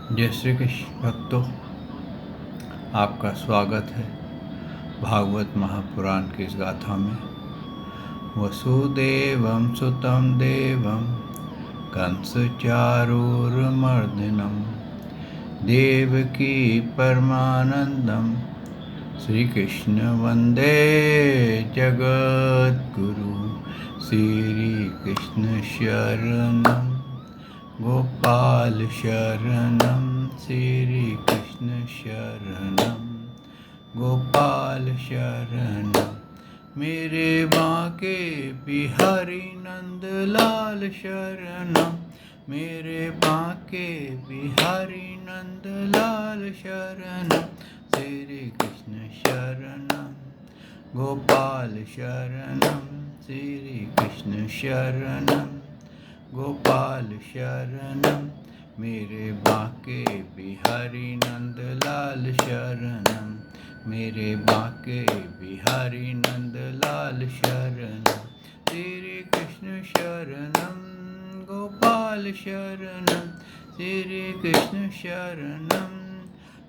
जय श्री कृष्ण भक्तों, आपका स्वागत है भागवत महापुराण की इस गाथा में। वसुदेवं सुतं देवं कंसचारूरमर्दिनं देवकी परमानंदं श्री कृष्ण वंदे जगद्गुरु। श्री कृष्ण शरणं गोपाल शरणं श्री कृष्ण शरणं गोपाल शरणं मेरे बांके बिहारी नंदलाल शरणं मेरे बांके बिहारी नंदलाल शरणं श्री कृष्ण शरणं गोपाल शरणं श्री कृष्ण शरणं गोपाल शरणं मेरे बांके बिहारी नंदलाल शरणं मेरे बांके बिहारी नंदलाल शरणं श्री कृष्ण शरणं गोपाल शरणं श्री कृष्ण शरणं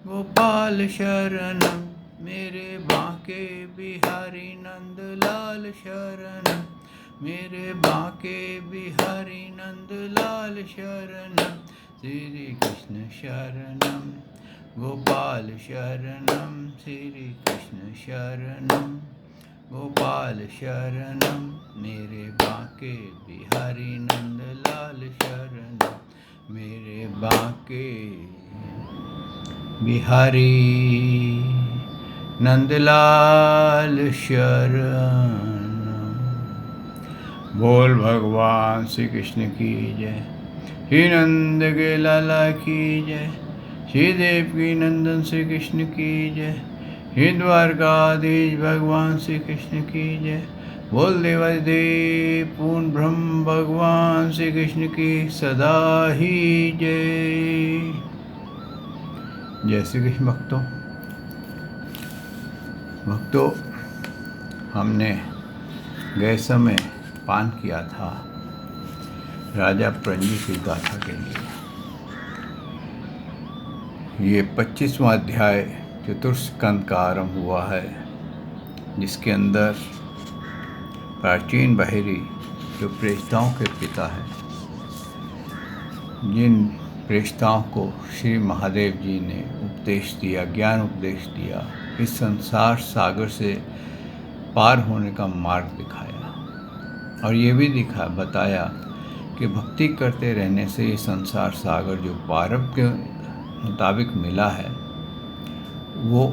गोपाल शरणं मेरे बांके बिहारी नंदलाल शरणं मेरे बांके बिहारी नंदलाल शरणं श्री कृष्ण शरणं गोपाल शरणं श्री कृष्ण शरणं गोपाल शरणं मेरे बांके बिहारी नंदलाल शरणं मेरे बांके बिहारी नंदलाल शरणं। बोल भगवान श्री कृष्ण की जय। श्री नंद के लाला की जय। श्री देव की नंदन श्री कृष्ण की जय। श्री द्वारकाधीश भगवान श्री कृष्ण की जय। बोल देवाधिदेव पूर्ण ब्रह्म भगवान श्री कृष्ण की सदा ही जय। जय श्री कृष्ण भक्तों, हमने गए समय पान किया था राजा प्रंजी की गाथा के लिए। ये 25वां अध्याय चतुर्थ स्कंद का आरंभ हुआ है, जिसके अंदर प्राचीन बहिरी जो प्रेष्ठाओं के पिता हैं, जिन प्रेष्ठाओं को श्री महादेव जी ने उपदेश दिया, ज्ञान उपदेश दिया, इस संसार सागर से पार होने का मार्ग दिखाया और ये भी बताया कि भक्ति करते रहने से ये संसार सागर जो प्रारब्ध के मुताबिक मिला है, वो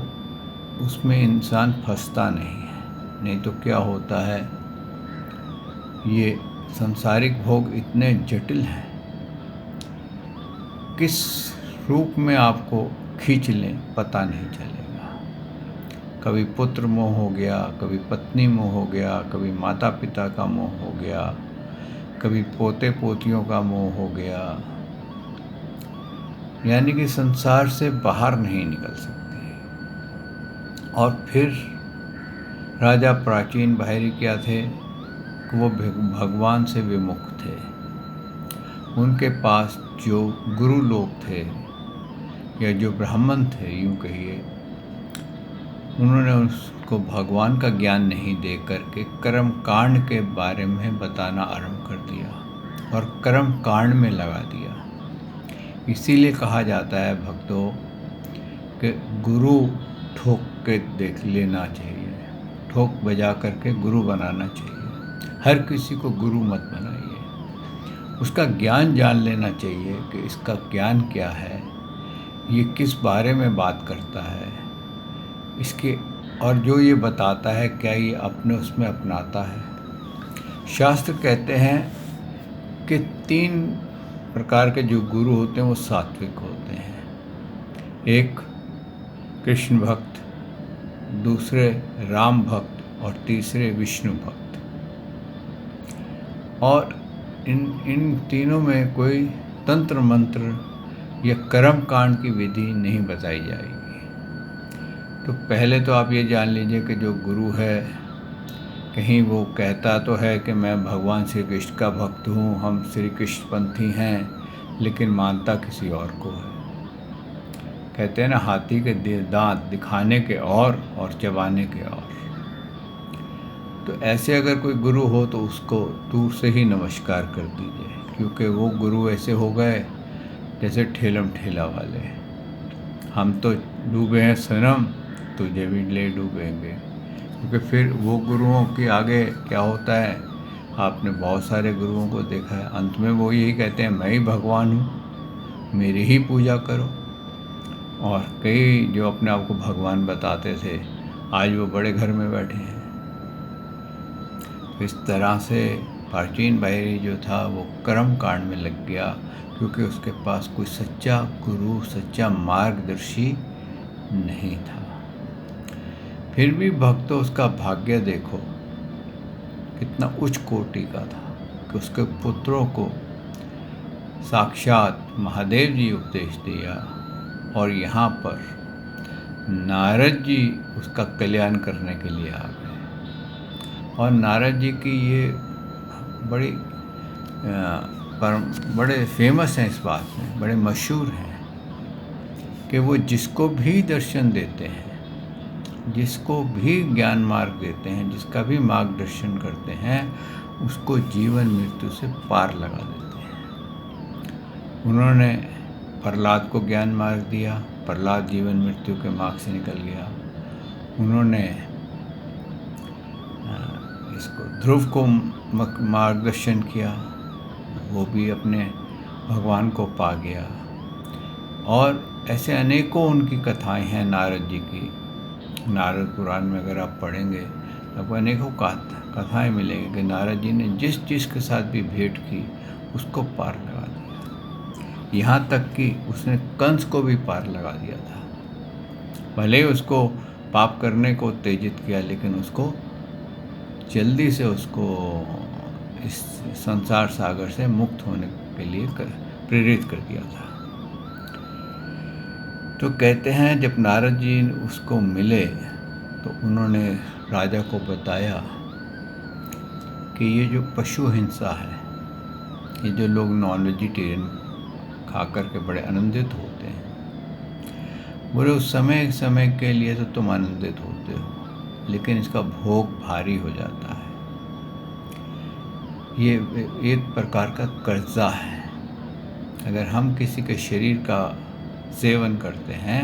उसमें इंसान फंसता नहीं है। नहीं तो क्या होता है, ये सांसारिक भोग इतने जटिल हैं, किस रूप में आपको खींच लें पता नहीं चलेगा। कभी पुत्र मोह हो गया, कभी पत्नी मोह हो गया, कभी माता पिता का मोह हो गया, कभी पोते पोतियों का मोह हो गया, यानी कि संसार से बाहर नहीं निकल सकते। और फिर राजा प्राचीन बहिरी क्या थे कि वो भगवान से विमुख थे। उनके पास जो गुरु लोग थे या जो ब्राह्मण थे, यूँ कहिए, उन्होंने उसको भगवान का ज्ञान नहीं दे करके कर्म कांड के बारे में बताना आरंभ कर दिया और कर्म कांड में लगा दिया। इसीलिए कहा जाता है भक्तों कि गुरु ठोक के देख लेना चाहिए, ठोक बजा करके गुरु बनाना चाहिए। हर किसी को गुरु मत बनाइए, उसका ज्ञान जान लेना चाहिए कि इसका ज्ञान क्या है, ये किस बारे में बात करता है, इसके और जो ये बताता है क्या ये अपने उसमें अपनाता है। शास्त्र कहते हैं कि 3 प्रकार के जो गुरु होते हैं वो सात्विक होते हैं। एक कृष्ण भक्त, दूसरे राम भक्त और तीसरे विष्णु भक्त। और इन तीनों में कोई तंत्र मंत्र या कर्म कांड की विधि नहीं बताई जाएगी। तो पहले तो आप ये जान लीजिए कि जो गुरु है, कहीं वो कहता तो है कि मैं भगवान श्री कृष्ण का भक्त हूँ, हम श्री कृष्ण पंथी हैं, लेकिन मानता किसी और को है। कहते हैं ना, हाथी के दांत दिखाने के और चबाने के और। तो ऐसे अगर कोई गुरु हो तो उसको दूर से ही नमस्कार कर दीजिए, क्योंकि वो गुरु ऐसे हो गए जैसे ठेलम ठेला वाले। हम तो डूबे हैं सनम, तुझे भी ले डूबेंगे। क्योंकि फिर वो गुरुओं के आगे क्या होता है, आपने बहुत सारे गुरुओं को देखा है, अंत में वो यही कहते हैं मैं ही भगवान हूँ, मेरी ही पूजा करो। और कई जो अपने आप को भगवान बताते थे, आज वो बड़े घर में बैठे हैं। इस तरह से प्राचीन बाहिरी जो था वो कर्म कांड में लग गया, क्योंकि उसके पास कोई सच्चा गुरु, सच्चा मार्गदर्शी नहीं था। फिर भी भक्तों, उसका भाग्य देखो कितना उच्च कोटि का था कि उसके पुत्रों को साक्षात महादेव जी उपदेश दिया, और यहाँ पर नारद जी उसका कल्याण करने के लिए आ गए। और नारद जी की ये बड़ी बड़े फेमस हैं, इस बात में बड़े मशहूर हैं कि वो जिसको भी दर्शन देते हैं, जिसको भी ज्ञान मार्ग देते हैं, जिसका भी मार्गदर्शन करते हैं, उसको जीवन मृत्यु से पार लगा देते हैं। उन्होंने प्रहलाद को ज्ञान मार्ग दिया, प्रहलाद जीवन मृत्यु के मार्ग से निकल गया। उन्होंने इसको ध्रुव को मार्गदर्शन किया, वो भी अपने भगवान को पा गया। और ऐसे अनेकों उनकी कथाएं हैं नारद जी की। नारद पुराण में अगर आप पढ़ेंगे तो आपको अनेकों कथाएं मिलेंगी कि नारद जी ने जिस जिसके साथ भी भेंट की उसको पार लगा दिया। यहाँ तक कि उसने कंस को भी पार लगा दिया था। भले ही उसको पाप करने को उत्तेजित किया, लेकिन उसको जल्दी से उसको इस संसार सागर से मुक्त होने के लिए प्रेरित कर दिया था। तो कहते हैं जब नारद जी उसको मिले तो उन्होंने राजा को बताया कि ये जो पशु हिंसा है, ये जो लोग नॉन वेजिटेरियन खा कर के बड़े आनंदित होते हैं, बोले उस समय के लिए तो तुम आनंदित होते हो, लेकिन इसका भोग भारी हो जाता है। ये एक प्रकार का कर्जा है। अगर हम किसी के शरीर का सेवन करते हैं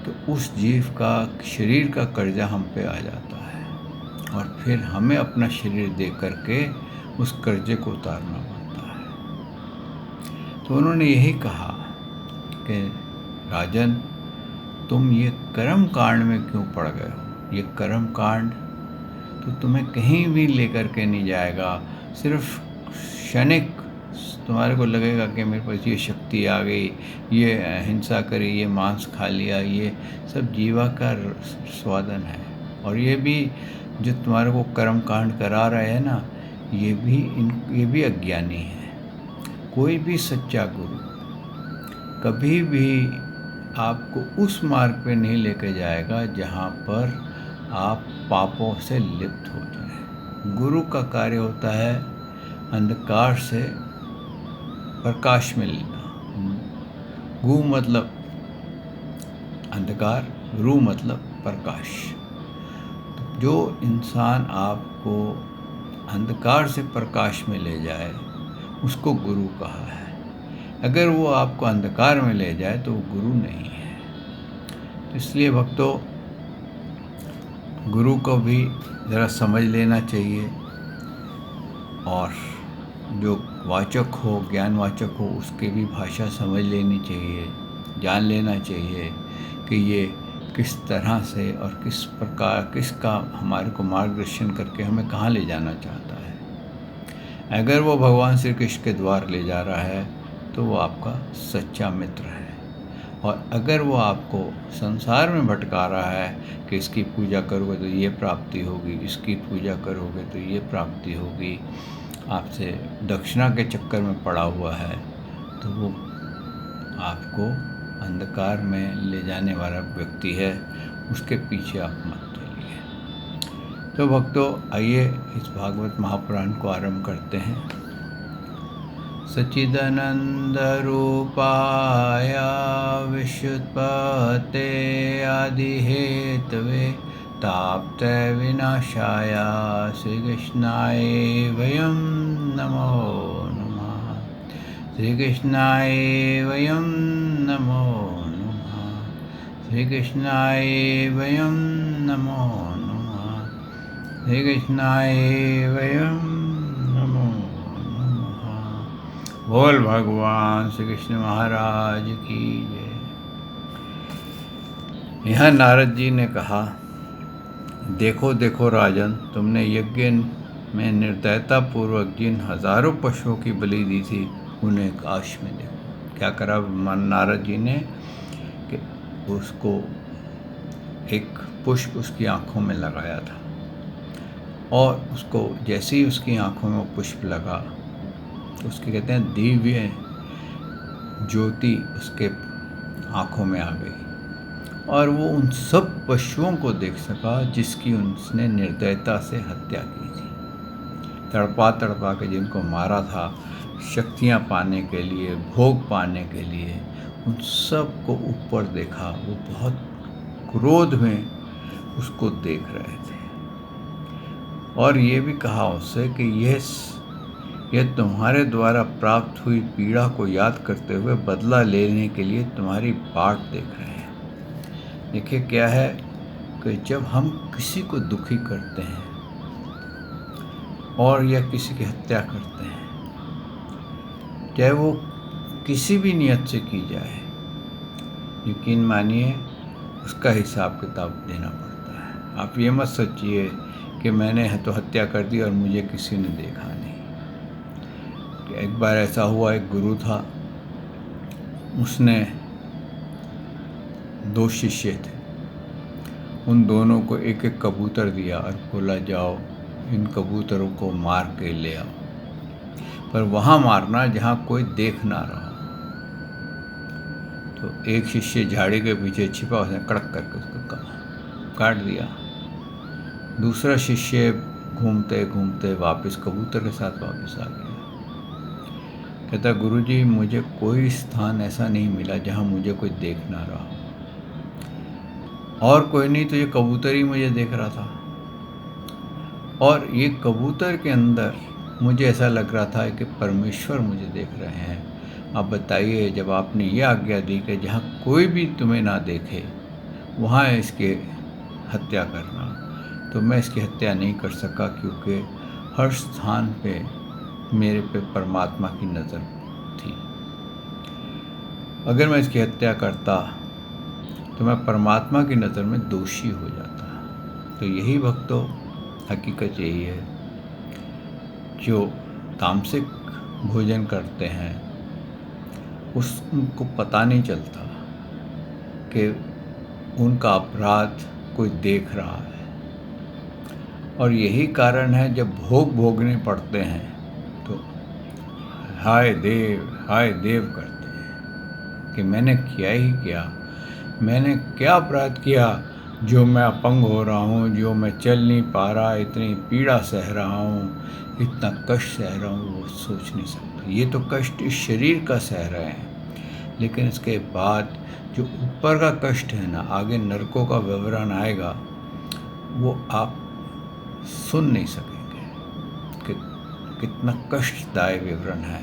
तो उस जीव का शरीर का कर्जा हम पे आ जाता है, और फिर हमें अपना शरीर दे करके उस कर्जे को उतारना पड़ता है। तो उन्होंने यही कहा कि राजन, तुम ये कर्म कांड में क्यों पड़ गए हो? ये कर्म कांड तो तुम्हें कहीं भी लेकर के नहीं जाएगा। सिर्फ क्षणिक तुम्हारे को लगेगा कि मेरे पास ये शक्ति आ गई, ये हिंसा करी, ये मांस खा लिया, ये सब जीवा का स्वादन है। और ये भी जो तुम्हारे को कर्म कांड करा रहे हैं ना, ये भी अज्ञानी है। कोई भी सच्चा गुरु कभी भी आपको उस मार्ग पे नहीं लेके जाएगा जहाँ पर आप पापों से लिप्त हो जाए। गुरु का कार्य होता है अंधकार से प्रकाश में लेना। गु मतलब अंधकार, रू मतलब प्रकाश। जो इंसान आपको अंधकार से प्रकाश में ले जाए उसको गुरु कहा है। अगर वो आपको अंधकार में ले जाए तो वो गुरु नहीं है। तो इसलिए भक्तों, गुरु को भी ज़रा समझ लेना चाहिए, और जो वाचक हो, ज्ञानवाचक हो, उसकी भी भाषा समझ लेनी चाहिए, जान लेना चाहिए कि ये किस तरह से और किस प्रकार, किसका हमारे को मार्गदर्शन करके हमें कहाँ ले जाना चाहता है। अगर वो भगवान श्री कृष्ण के द्वार ले जा रहा है तो वो आपका सच्चा मित्र है, और अगर वो आपको संसार में भटका रहा है कि इसकी पूजा करोगे तो ये प्राप्ति होगी, इसकी पूजा करोगे तो ये प्राप्ति होगी, आपसे दक्षिणा के चक्कर में पड़ा हुआ है, तो वो आपको अंधकार में ले जाने वाला व्यक्ति है। उसके पीछे आप मत चलिए। तो भक्तों, आइए इस भागवत महापुराण को आरंभ करते हैं। सच्चिदानंद रूपाय सृष्टिस्थित्यप्ययेहानित्यस्योत्पत्ते आदिहेतवे ताप्तय विनाशाय श्रीकृष्णाय वयं नमो नमः। श्रीकृष्णाय वयं नमो नमः। श्रीकृष्णाय वयं नमो नमः। श्रीकृष्णाय वयं नमो नमः। बोल भगवान श्री कृष्ण महाराज की जय। यहाँ नारद जी ने कहा, देखो देखो राजन, तुमने यज्ञ में निर्दयता पूर्वक जिन हजारों पशुओं की बलि दी थी उन्हें काश में देखो। क्या करा नारद जी ने कि उसको एक पुष्प उसकी आंखों में लगाया था, और उसको जैसे ही उसकी आंखों में पुष्प लगा तो उसके कहते हैं दिव्य ज्योति उसके आंखों में आ गई, और वो उन सब पशुओं को देख सका जिसकी उसने निर्दयता से हत्या की थी। तड़पा तड़पा के जिनको मारा था शक्तियाँ पाने के लिए, भोग पाने के लिए, उन सब को ऊपर देखा। वो बहुत क्रोध में उसको देख रहे थे, और ये भी कहा उससे कि यह तुम्हारे द्वारा प्राप्त हुई पीड़ा को याद करते हुए बदला लेने के लिए तुम्हारी बाट देख रहे हैं। देखिए क्या है कि जब हम किसी को दुखी करते हैं और या किसी की हत्या करते हैं, चाहे वो किसी भी नियत से की जाए, यकीन मानिए उसका हिसाब किताब देना पड़ता है। आप ये मत सोचिए कि मैंने तो हत्या कर दी और मुझे किसी ने देखा नहीं। एक बार ऐसा हुआ, एक गुरु था, उसने 2 शिष्य थे, उन दोनों को एक एक कबूतर दिया और बोला जाओ इन कबूतरों को मार के ले आओ, पर वहाँ मारना जहाँ कोई देख ना रहा। तो एक शिष्य झाड़ी के पीछे छिपा, उसने कड़क करके उसको काट दिया। दूसरा शिष्य घूमते घूमते वापस कबूतर के साथ वापस आ गया। कहता गुरुजी, मुझे कोई स्थान ऐसा नहीं मिला जहाँ मुझे कोई देख ना रहा हो, और कोई नहीं तो ये कबूतर ही मुझे देख रहा था, और ये कबूतर के अंदर मुझे ऐसा लग रहा था कि परमेश्वर मुझे देख रहे हैं। आप बताइए, जब आपने ये आज्ञा दी कि जहाँ कोई भी तुम्हें ना देखे वहाँ इसकी हत्या करना, तो मैं इसकी हत्या नहीं कर सका, क्योंकि हर स्थान पे मेरे पे परमात्मा की नज़र थी। अगर मैं इसकी हत्या करता तो मैं परमात्मा की नज़र में दोषी हो जाता। तो यही भक्तों, हकीकत यही है, जो तामसिक भोजन करते हैं उनको पता नहीं चलता कि उनका अपराध कोई देख रहा है, और यही कारण है जब भोग भोगने पड़ते हैं तो हाय देव करते हैं कि मैंने किया ही क्या, मैंने क्या अपराध किया जो मैं अपंग हो रहा हूँ, जो मैं चल नहीं पा रहा, इतनी पीड़ा सह रहा हूँ, इतना कष्ट सह रहा हूँ, वो सोच नहीं सकते। ये तो कष्ट इस शरीर का सह रहे हैं, लेकिन इसके बाद जो ऊपर का कष्ट है ना, आगे नरकों का विवरण आएगा, वो आप सुन नहीं सकेंगे कि कितना कष्टदायक विवरण है,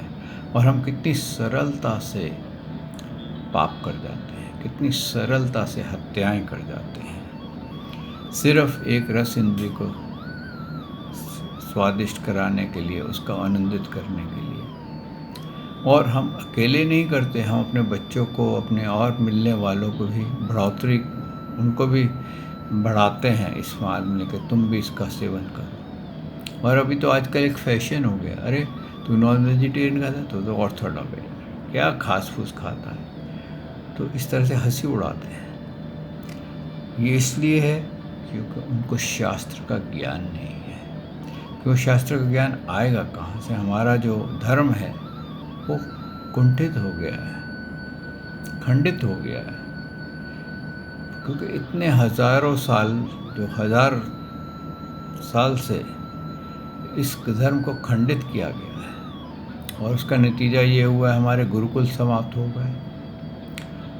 और हम कितनी सरलता से पाप कर जाते हैं, कितनी सरलता से हत्याएं कर जाते हैं, सिर्फ एक रस इंद्रिय को स्वादिष्ट कराने के लिए, उसका आनंदित करने के लिए। और हम अकेले नहीं करते, हम अपने बच्चों को, अपने और मिलने वालों को भी बढ़ोतरी, उनको भी बढ़ाते हैं इस मामले के, तुम भी इसका सेवन करो। और अभी तो आजकल एक फैशन हो गया, अरे तू नॉन वेजिटेरियन खाता है तो ऑर्थोडॉक्स है, क्या घास फूस खाता है, तो इस तरह से हंसी उड़ाते हैं। ये इसलिए है क्योंकि उनको शास्त्र का ज्ञान नहीं है। क्यों शास्त्र का ज्ञान आएगा कहाँ से? हमारा जो धर्म है वो कुंठित हो गया है, खंडित हो गया है, क्योंकि इतने हजारों साल, जो 1000 साल से इस धर्म को खंडित किया गया है, और उसका नतीजा ये हुआ है हमारे गुरुकुल समाप्त हो गए,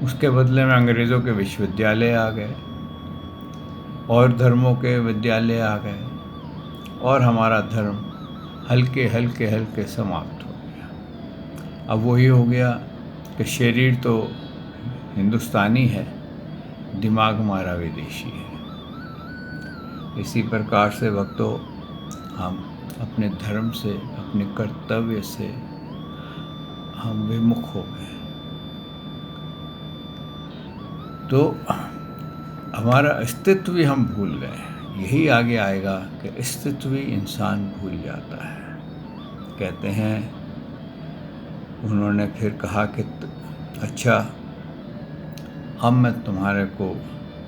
उसके बदले में अंग्रेज़ों के विश्वविद्यालय आ गए और धर्मों के विद्यालय आ गए और हमारा धर्म हल्के हल्के हल्के समाप्त हो गया। अब वही हो गया कि शरीर तो हिंदुस्तानी है, दिमाग हमारा विदेशी है। इसी प्रकार से भक्तों, हम अपने धर्म से, अपने कर्तव्य से हम विमुख हो गए, तो हमारा अस्तित्व भी हम भूल गए। यही आगे आएगा कि अस्तित्व भी इंसान भूल जाता है। कहते हैं, उन्होंने फिर कहा कि अच्छा, अब मैं तुम्हारे को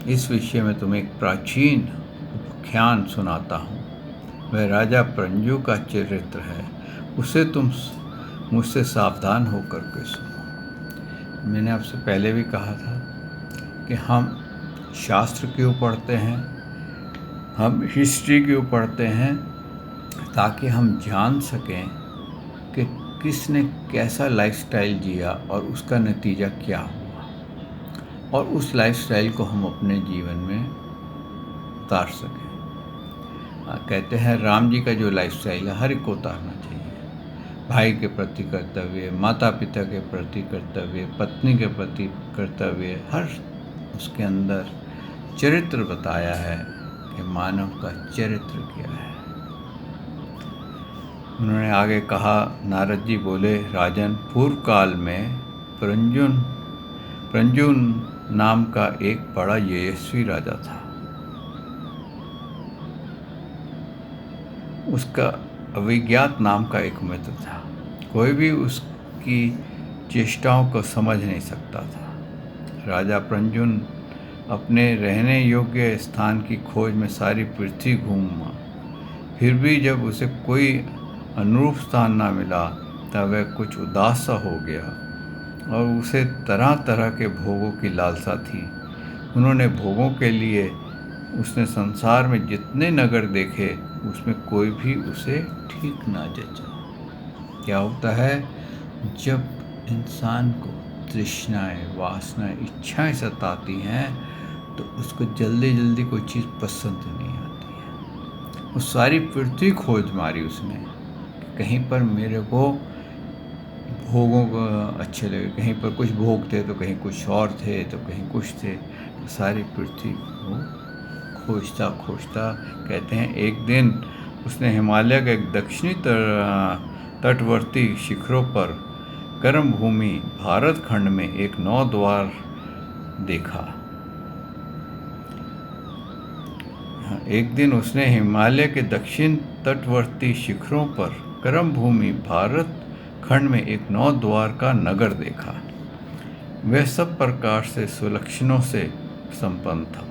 इस विषय में तुम्हें एक प्राचीन उपाख्यान सुनाता हूँ। वह राजा प्रंजु का चरित्र है, उसे तुम मुझसे सावधान होकर के सुनो। मैंने आपसे पहले भी कहा था कि हम शास्त्र क्यों पढ़ते हैं, हम हिस्ट्री क्यों पढ़ते हैं, ताकि हम जान सकें कि किसने कैसा लाइफस्टाइल जिया और उसका नतीजा क्या हुआ, और उस लाइफस्टाइल को हम अपने जीवन में उतार सकें। कहते हैं राम जी का जो लाइफस्टाइल है हर एक को उतारना चाहिए। भाई के प्रति कर्तव्य, माता पिता के प्रति कर्तव्य, पत्नी के प्रति कर्तव्य, हर उसके अंदर चरित्र बताया है कि मानव का चरित्र क्या है। उन्होंने आगे कहा, नारद जी बोले, राजन, पूर्व काल में प्रंजुन नाम का एक बड़ा यशस्वी राजा था। उसका अविज्ञात नाम का एक मित्र था। कोई भी उसकी चेष्टाओं को समझ नहीं सकता था। राजा प्रंजुन अपने रहने योग्य स्थान की खोज में सारी पृथ्वी घूमा, फिर भी जब उसे कोई अनुरूप स्थान ना मिला तब वह कुछ उदास सा हो गया और उसे तरह तरह के भोगों की लालसा थी। उन्होंने भोगों के लिए उसने संसार में जितने नगर देखे, उसमें कोई भी उसे ठीक ना जचा। क्या होता है, जब इंसान को तृष्णाएं, वासनाएं, इच्छाएं सताती हैं तो उसको जल्दी जल्दी कोई चीज़ पसंद नहीं आती है। वो सारी पृथ्वी खोज मारी उसने, कहीं पर मेरे को भोगों को अच्छे लगे, कहीं पर कुछ भोग थे तो कहीं कुछ और थे तो कहीं कुछ थे, तो सारी पृथ्वी को खोजता खोजता, कहते हैं एक दिन उसने हिमालय के एक दक्षिणी तटवर्ती शिखरों पर कर्म भूमि भारत खंड में एक 9 द्वार देखा। एक दिन उसने हिमालय के दक्षिण तटवर्ती शिखरों पर कर्म भूमि भारत खंड में एक 9 द्वार का नगर देखा। वह सब प्रकार से सुलक्षणों से संपन्न था।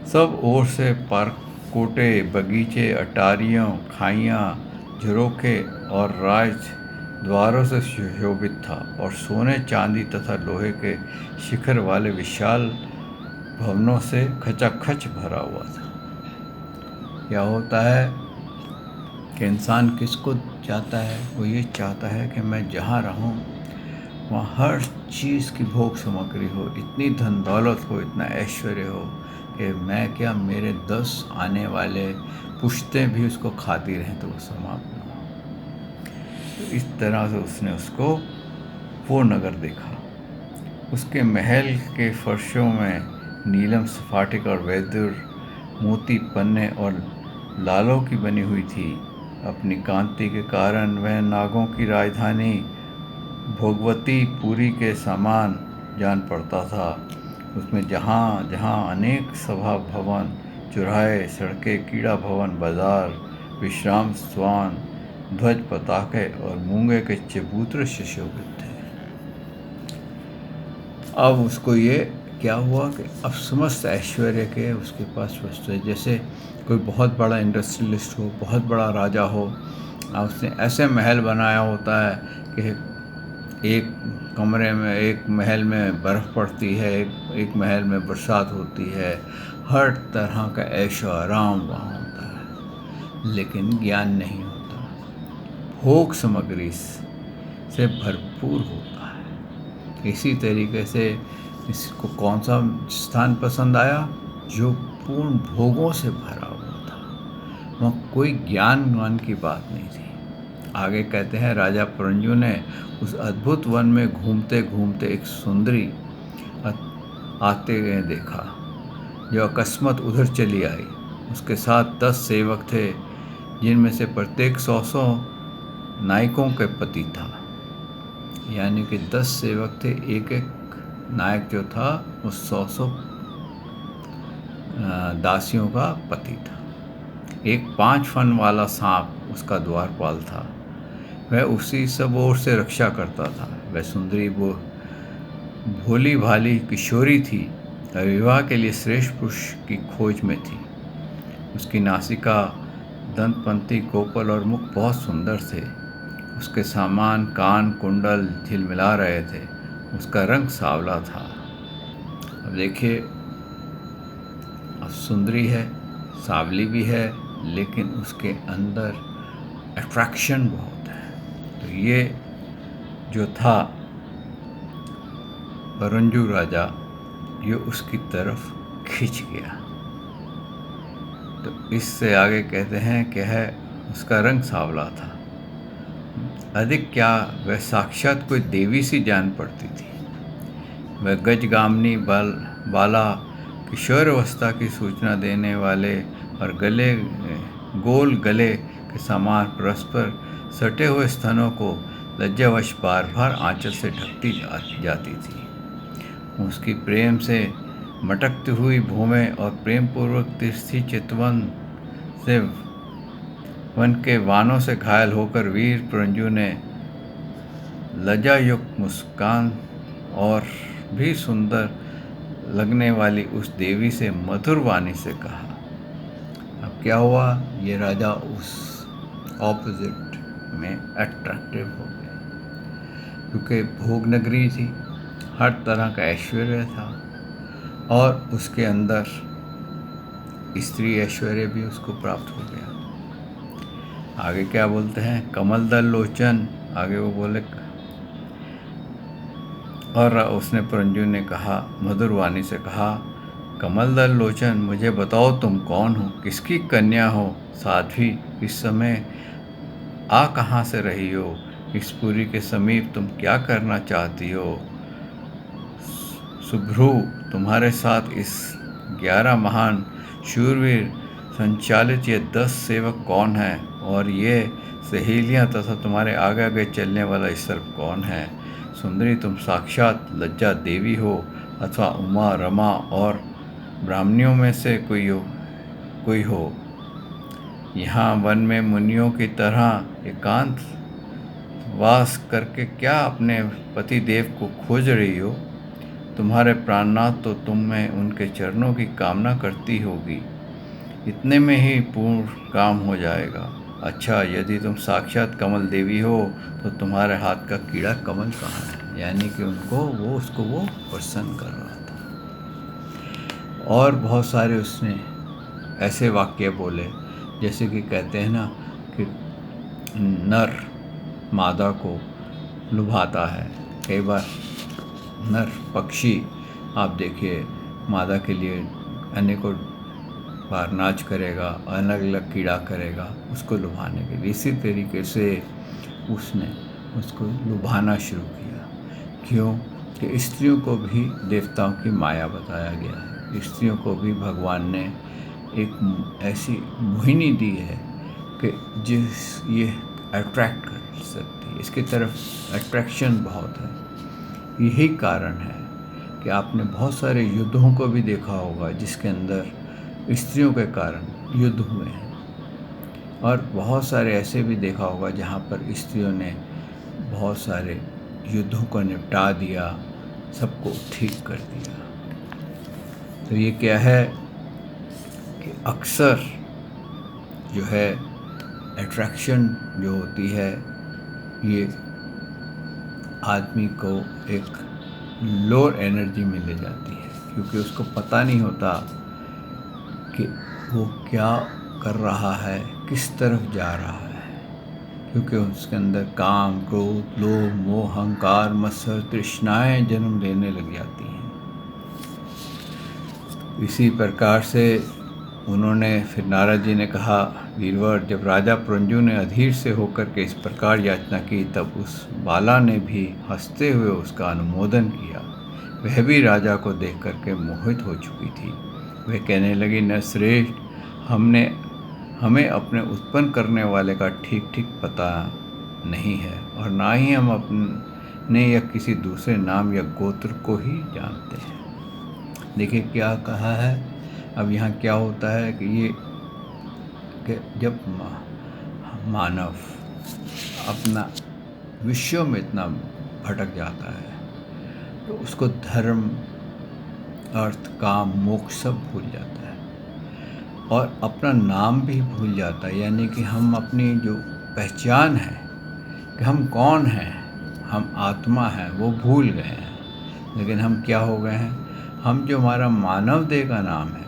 सब ओर से पार्क, कोटे, बगीचे, अटारियों, खाइयाँ, झरोखे और राज द्वारों से सुशोभित था और सोने, चांदी तथा लोहे के शिखर वाले विशाल भवनों से खचाखच भरा हुआ था। क्या होता है कि इंसान किसको चाहता है, वो ये चाहता है कि मैं जहाँ रहूँ वहाँ हर चीज़ की भोग सामग्री हो, इतनी धन दौलत हो, इतना ऐश्वर्य हो कि मैं क्या, मेरे 10 आने वाले पुश्तें भी उसको खाती रहें तो वो समाप्त ना हो। तो इस तरह से उसने उसको वो नगर देखा। उसके महल के फर्शों में नीलम स्फाटिक और वैदुर मोती, पन्ने और लालों की बनी हुई थी। अपनी कांति के कारण वह नागों की राजधानी भोगवती पुरी के समान जान पड़ता था। उसमें जहाँ जहाँ अनेक सभा भवन, चौराहे, सड़कें, क्रीड़ा भवन, बाजार, विश्राम स्थान, ध्वज, पताके और मूंगे के चबूतरे सुशोभित थे। अब उसको ये क्या हुआ कि अब समस्त ऐश्वर्य के उसके पास वस्तु है। जैसे कोई बहुत बड़ा इंडस्ट्रियलिस्ट हो, बहुत बड़ा राजा हो, उसने ऐसे महल बनाया होता है कि एक कमरे में, एक महल में बर्फ़ पड़ती है, एक महल में बरसात होती है, हर तरह का ऐशो आराम वहाँ होता है, लेकिन ज्ञान नहीं होता, भोग सामग्री से भरपूर होता है। इसी तरीके से इसको कौन सा स्थान पसंद आया? जो पूर्ण भोगों से भरा हुआ था, वहाँ कोई ज्ञान वान की बात नहीं थी। आगे कहते हैं, राजा परंजु ने उस अद्भुत वन में घूमते घूमते एक सुंदरी आते गए देखा, जो अकस्मात उधर चली आई। उसके साथ 10 सेवक थे, जिनमें से प्रत्येक 100 नायकों के पति था। यानी कि 10 सेवक थे, एक एक नायक जो था वो 100 दासियों का पति था। एक 5 फन वाला सांप उसका द्वारपाल था, वह उसी सब ओर से रक्षा करता था। वह सुंदरी भोली भाली किशोरी थी और विवाह के लिए श्रेष्ठ पुरुष की खोज में थी। उसकी नासिका, दंतपंती, कोपल और मुख बहुत सुंदर थे। उसके सामान, कान, कुंडल झिलमिला रहे थे। उसका रंग सांवला था। अब देखिए, अब सुंदरी है, सांवली भी है, लेकिन उसके अंदर अट्रैक्शन बहुत है। तो ये जो था परंजु राजा, ये उसकी तरफ खिंच गया। तो इससे आगे कहते हैं कि है उसका रंग सांवला था। अधिक क्या, वह साक्षात कोई देवी सी जान पड़ती थी। वह गजगामिनी बाला, किशोरावस्था की सूचना देने वाले और गोल गले के समान परस्पर सटे हुए स्तनों को लज्जावश बार बार आंचल से ढकती जाती थी। उसकी प्रेम से मटकती हुई भूमें और प्रेमपूर्वक तिरछी चितवन से वन के वानों से घायल होकर वीर परंजु ने लज्जायुक्त मुस्कान और भी सुंदर लगने वाली उस देवी से मधुर वाणी से कहा। अब क्या हुआ, ये राजा उस ऑपोजिट में अट्रैक्टिव हो गया, क्योंकि भोग नगरी थी, हर तरह का ऐश्वर्य था और उसके अंदर स्त्री ऐश्वर्य भी उसको प्राप्त हो गया। आगे क्या बोलते हैं, कमल दल लोचन, आगे वो बोले, और उसने परंजु ने कहा, मधुर वाणी से कहा, कमल दल लोचन, मुझे बताओ तुम कौन हो, किसकी कन्या हो, साध्वी, इस समय आ कहाँ से रही हो, इस पुरी के समीप तुम क्या करना चाहती हो। सुभ्रू, तुम्हारे साथ इस 11 महान शूरवीर संचालित ये 10 सेवक कौन हैं, और ये सहेलियां तथा तुम्हारे आगे आगे चलने वाला सर्प कौन है। सुंदरी, तुम साक्षात लज्जा देवी हो अथवा उमा, रमा और ब्राह्मणियों में से कोई हो। यहाँ वन में मुनियों की तरह एकांत वास करके क्या अपने पति देव को खोज रही हो। तुम्हारे प्राणनाथ तो तुम में उनके चरणों की कामना करती होगी, इतने में ही पूर्ण काम हो जाएगा। अच्छा, यदि तुम साक्षात कमल देवी हो तो तुम्हारे हाथ का कीड़ा कमल कहाँ है। यानी कि उसको वो प्रसन्न कर रहा था। और बहुत सारे उसने ऐसे वाक्य बोले, जैसे कि कहते हैं ना कि नर मादा को लुभाता है। कई बार नर पक्षी, आप देखिए, मादा के लिए अनेकों बार नाच करेगा, अलग अलग कीड़ा करेगा उसको लुभाने के लिए। इसी तरीके से उसने उसको लुभाना शुरू किया। क्यों कि स्त्रियों को भी देवताओं की माया बताया गया है। स्त्रियों को भी भगवान ने एक ऐसी मोहिनी दी है कि ये अट्रैक्ट कर सकती है, इसकी तरफ अट्रैक्शन बहुत है। यही कारण है कि आपने बहुत सारे युद्धों को भी देखा होगा जिसके अंदर स्त्रियों के कारण युद्ध हुए हैं, और बहुत सारे ऐसे भी देखा होगा जहाँ पर स्त्रियों ने बहुत सारे युद्धों को निपटा दिया, सबको ठीक कर दिया। तो ये क्या है कि अक्सर जो है अट्रैक्शन जो होती है, ये आदमी को एक लोअर एनर्जी में ले जाती है, क्योंकि उसको पता नहीं होता कि वो क्या कर रहा है, किस तरफ जा रहा है। क्योंकि उसके अंदर काम, क्रोध, लोभ, मोह, अहंकार, मत्सर, तृष्णाएं जन्म लेने लग जाती हैं। इसी प्रकार से उन्होंने फिर नारद जी ने कहा, वीरवर, जब राजा पुरंजू ने अधीर से होकर के इस प्रकार याचना की, तब उस बाला ने भी हंसते हुए उसका अनुमोदन किया। वह भी राजा को देख करके मोहित हो चुकी थी। वह कहने लगी, नरश्रेष्ठ, हमें अपने उत्पन्न करने वाले का ठीक ठीक पता नहीं है, और ना ही हम अपने या किसी दूसरे नाम या गोत्र को ही जानते हैं। देखिए क्या कहा है। अब यहाँ क्या होता है कि जब मानव अपना विषयों में इतना भटक जाता है तो उसको धर्म, अर्थ, काम, मोक्ष सब भूल जाता है और अपना नाम भी भूल जाता है। यानी कि हम अपनी जो पहचान है कि हम कौन हैं, हम आत्मा हैं, वो भूल गए हैं। लेकिन हम क्या हो गए हैं, हम जो हमारा मानव देह का नाम है,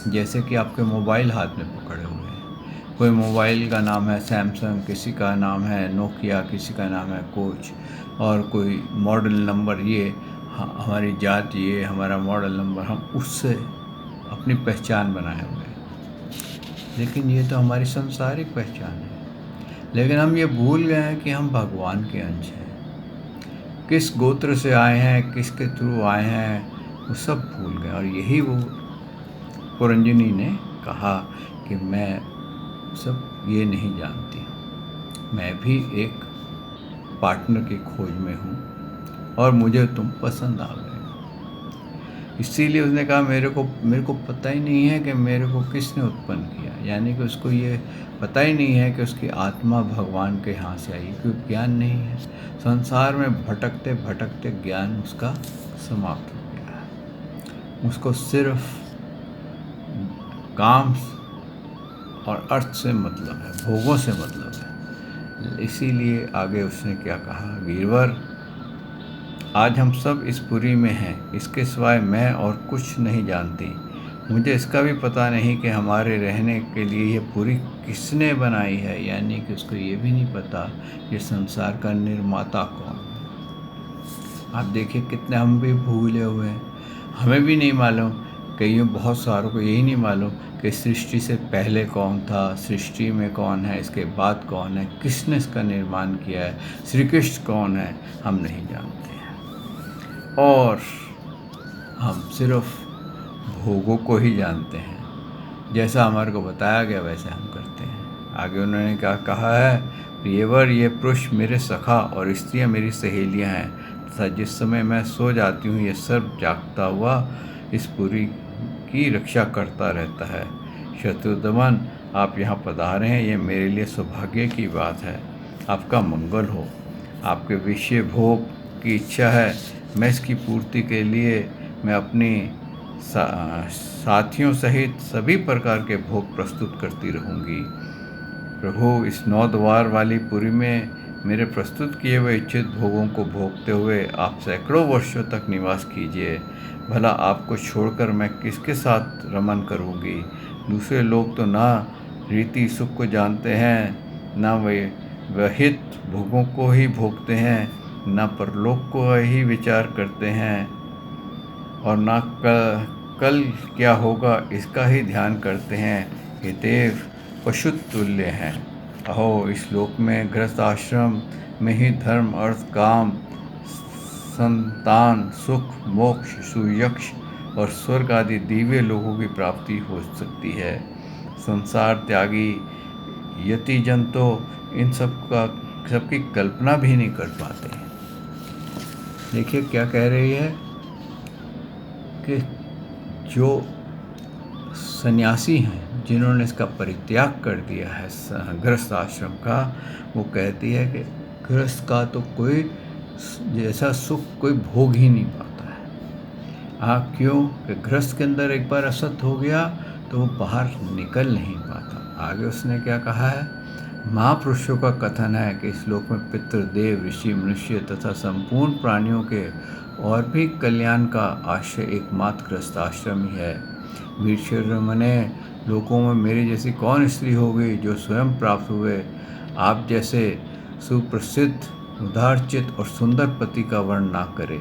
जैसे कि आपके मोबाइल हाथ में पकड़े हुए हैं। कोई मोबाइल का नाम है सैमसंग, किसी का नाम है नोकिया, किसी का नाम है कोच, और कोई मॉडल नंबर, ये हमारी जात, ये हमारा मॉडल नंबर, हम उससे अपनी पहचान बनाए हुए हैं। लेकिन ये तो हमारी सांसारिक पहचान है। लेकिन हम ये भूल गए हैं कि हम भगवान के अंश हैं। किस गोत्र से आए हैं, किसके थ्रू आए हैं, वो सब भूल गए। और यही वो पुरंजनी ने कहा कि मैं सब ये नहीं जानती, मैं भी एक पार्टनर की खोज में हूँ और मुझे तुम पसंद आ गए। इसीलिए उसने कहा, मेरे को पता ही नहीं है कि मेरे को किसने उत्पन्न किया। यानी कि उसको ये पता ही नहीं है कि उसकी आत्मा भगवान के यहाँ से आई, क्योंकि ज्ञान नहीं है। संसार में भटकते भटकते ज्ञान उसका समाप्त हो गया है। उसको सिर्फ काम और अर्थ से मतलब है, भोगों से मतलब है। इसीलिए आगे उसने क्या कहा, वीरवर, आज हम सब इस पुरी में हैं, इसके सिवाय मैं और कुछ नहीं जानती। मुझे इसका भी पता नहीं कि हमारे रहने के लिए ये पुरी किसने बनाई है। यानी कि उसको ये भी नहीं पता ये संसार का निर्माता कौन है। आप देखिए कितने हम भी भूले हुए हैं। हमें भी नहीं मालूम, कईयों बहुत सारों को यही नहीं मालूम कि सृष्टि से पहले कौन था, सृष्टि में कौन है, इसके बाद कौन है, किसने इसका निर्माण किया है, श्री कृष्ण कौन है, हम नहीं जानते हैं। और हम सिर्फ भोगों को ही जानते हैं। जैसा हमारे को बताया गया वैसे हम करते हैं। आगे उन्होंने क्या कहा है, प्रियवर, ये पुरुष मेरे सखा और स्त्रियां मेरी सहेलियां हैं तथा जिस समय मैं सो जाती हूँ ये सर्प जागता हुआ इस पुरी की रक्षा करता रहता है। शत्रुदमन, आप यहाँ पधारे हैं, ये मेरे लिए सौभाग्य की बात है। आपका मंगल हो। आपके विषय भोग की इच्छा है, मैं इसकी पूर्ति के लिए मैं अपनी साथियों सहित सभी प्रकार के भोग प्रस्तुत करती रहूँगी। प्रभु, इस 9 द्वार वाली पुरी में मेरे प्रस्तुत किए हुए इच्छित भोगों को भोगते हुए आप सैकड़ों वर्षों तक निवास कीजिए। भला आपको छोड़कर मैं किसके साथ रमन करूँगी। दूसरे लोग तो ना रीति सुख को जानते हैं, ना वे वहित भोगों को ही भोगते हैं, ना परलोक को ही विचार करते हैं, और ना कल क्या होगा इसका ही ध्यान करते हैं। ये देव पशु तुल्य हैं। अहो, इस लोक में गृहस्थ आश्रम में ही धर्म, अर्थ, काम, संतान, सुख, मोक्ष, सुयक्ष और स्वर्ग आदि दिव्य लोगों की प्राप्ति हो सकती है। संसार त्यागी यति जन तो इन सबकी कल्पना भी नहीं कर पाते। देखिए क्या कह रही है कि जो सन्यासी हैं, जिन्होंने इसका परित्याग कर दिया है गृहस्थ आश्रम का, वो कहती है कि गृहस्थ का तो कोई जैसा सुख कोई भोग ही नहीं पाता है। क्यों कि गृहस्थ के अंदर एक बार असत हो गया तो वो बाहर निकल नहीं पाता। आगे उसने क्या कहा है, महापुरुषों का कथन है कि इस लोक में पितृ, देव, ऋषि, मनुष्य तथा संपूर्ण प्राणियों के और भी कल्याण का आश्रय एकमात्र गृहस्थ आश्रम ही है। वीर मने, लोकों में मेरी जैसी कौन स्त्री होगी जो स्वयं प्राप्त हुए आप जैसे सुप्रसिद्ध, उदारचित और सुंदर पति का वर्ण ना करे।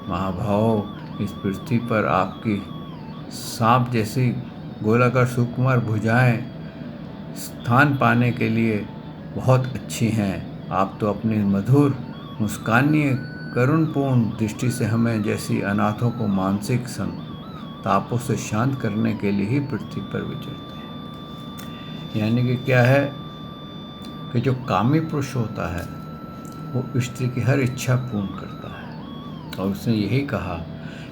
महाभाव, इस पृथ्वी पर आपकी सांप जैसी गोलाकार सुकुमार भुजाएं स्थान पाने के लिए बहुत अच्छी हैं। आप तो अपनी मधुर मुस्कानीय करुणपूर्ण दृष्टि से हमें जैसी अनाथों को मानसिक तापों से शांत करने के लिए ही पृथ्वी पर विचरते हैं। यानी कि क्या है कि जो कामी पुरुष होता है वो स्त्री की हर इच्छा पूर्ण करता है, और उसने यही कहा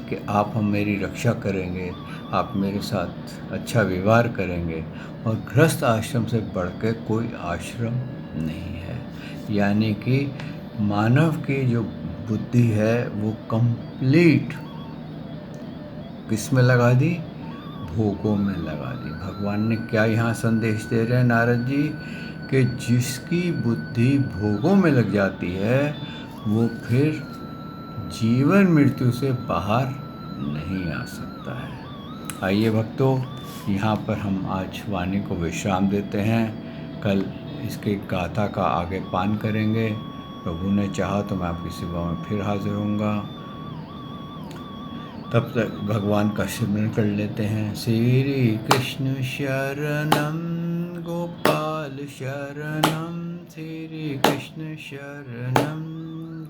कि आप मेरी रक्षा करेंगे, आप मेरे साथ अच्छा व्यवहार करेंगे, और गृहस्थ आश्रम से बढ़ के कोई आश्रम नहीं है। यानी कि मानव की जो बुद्धि है वो कंप्लीट किस में लगा दी? भोगों में लगा दी। भगवान ने क्या यहाँ संदेश दे रहे हैं नारद जी कि जिसकी बुद्धि भोगों में लग जाती है वो फिर जीवन मृत्यु से बाहर नहीं आ सकता है। आइए भक्तों, यहाँ पर हम आज वाणी को विश्राम देते हैं। कल इसके गाथा का आगे पान करेंगे। प्रभु ने चाहा तो मैं आपकी सेवा में फिर हाजिर होऊंगा। तब तक भगवान का स्मरण कर लेते हैं। श्री कृष्ण शरणम गोपाल शरणम, श्री कृष्ण शरणम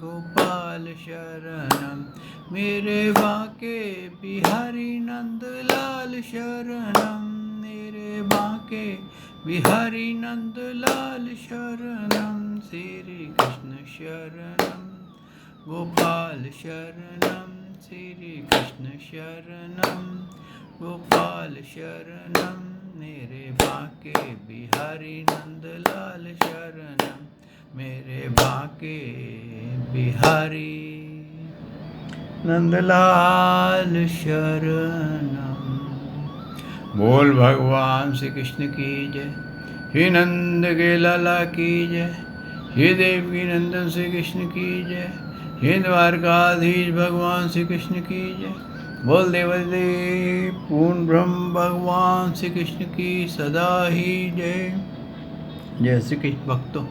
गोपाल शरणम, मेरे बाके बिहारी नंदलाल शरणम, मेरे बाके बिहारी नंदलाल शरणम, श्री कृष्ण शरणम गोपाल शरणम, श्री कृष्ण शरणम गोपाल शरणम, मेरे बाके बिहारी नंदलाल शरणम, मेरे बाके बिहारी नंदलाल शरणम। बोल भगवान श्री कृष्ण की जय, श्री नंद के लाला की जय, श्री देवी नंदन श्री कृष्ण की जय, श्री द्वारकाधीश भगवान श्री कृष्ण की जय। बोल देवदेव पूर्ण ब्रह्म भगवान श्री कृष्ण की सदा ही जय। जय श्री कृष्ण भक्तों।